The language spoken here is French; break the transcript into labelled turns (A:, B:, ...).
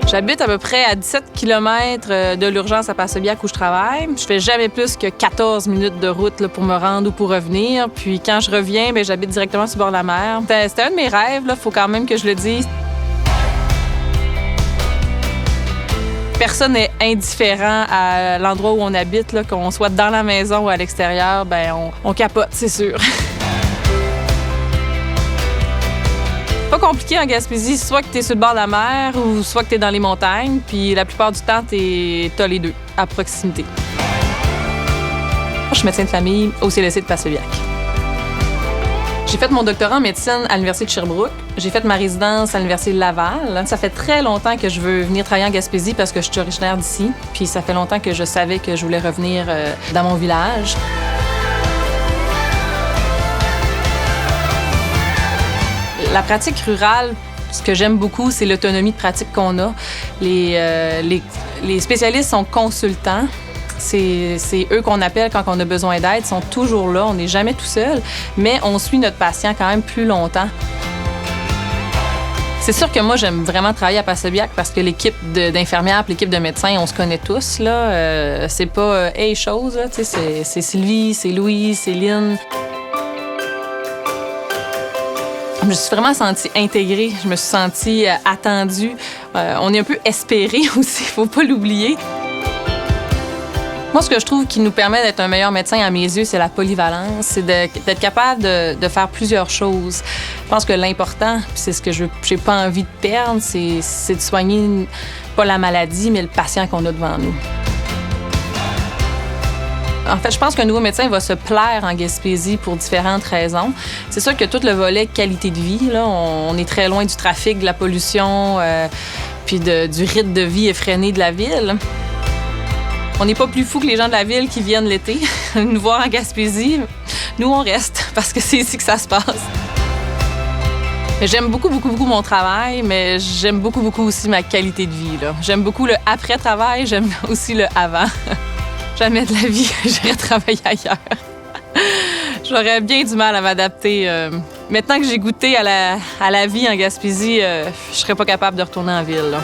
A: J'habite à peu près à 17 km de l'urgence à Passebbiac où je travaille. Je fais jamais plus que 14 minutes de route là, pour me rendre ou pour revenir. Puis quand je reviens, bien, j'habite directement sur le bord de la mer. C'était un de mes rêves, il faut quand même que je le dise. Personne n'est indifférent à l'endroit où on habite, là, qu'on soit dans la maison ou à l'extérieur, bien, on capote, c'est sûr. Pas compliqué en Gaspésie, soit que tu es sur le bord de la mer ou soit que tu es dans les montagnes. Puis la plupart du temps, t'as les deux à proximité. Je suis médecin de famille au CLSC de Passebbiac. J'ai fait mon doctorat en médecine à l'Université de Sherbrooke. J'ai fait ma résidence à l'Université de Laval. Ça fait très longtemps que je veux venir travailler en Gaspésie parce que je suis originaire d'ici. Puis ça fait longtemps que je savais que je voulais revenir dans mon village. La pratique rurale, ce que j'aime beaucoup, c'est l'autonomie de pratique qu'on a. Les spécialistes sont consultants. C'est eux qu'on appelle quand on a besoin d'aide. Ils sont toujours là. On n'est jamais tout seul, mais on suit notre patient quand même plus longtemps. C'est sûr que moi, j'aime vraiment travailler à Passebbiac parce que l'équipe d'infirmières et l'équipe de médecins, on se connaît tous. Là. C'est pas « hey, chose », c'est Sylvie, c'est Louis, c'est Lynn. Je me suis vraiment sentie intégrée, je me suis sentie attendue. On est un peu espéré aussi, il ne faut pas l'oublier. Moi, ce que je trouve qui nous permet d'être un meilleur médecin à mes yeux, c'est la polyvalence, c'est d'être capable de faire plusieurs choses. Je pense que l'important, puis c'est ce que je n'ai pas envie de perdre, c'est de soigner pas la maladie, mais le patient qu'on a devant nous. En fait, je pense qu'un nouveau médecin va se plaire en Gaspésie pour différentes raisons. C'est sûr que tout le volet qualité de vie, là, on est très loin du trafic, de la pollution, puis du rythme de vie effréné de la ville. On n'est pas plus fous que les gens de la ville qui viennent l'été nous voir en Gaspésie. Nous, on reste parce que c'est ici que ça se passe. J'aime beaucoup, beaucoup, beaucoup mon travail, mais j'aime beaucoup, beaucoup aussi ma qualité de vie, là. J'aime beaucoup le après-travail, j'aime aussi le avant. Jamais de la vie que j'irais travailler ailleurs. J'aurais bien du mal à m'adapter. Maintenant que j'ai goûté à la vie en Gaspésie, je serais pas capable de retourner en ville, là.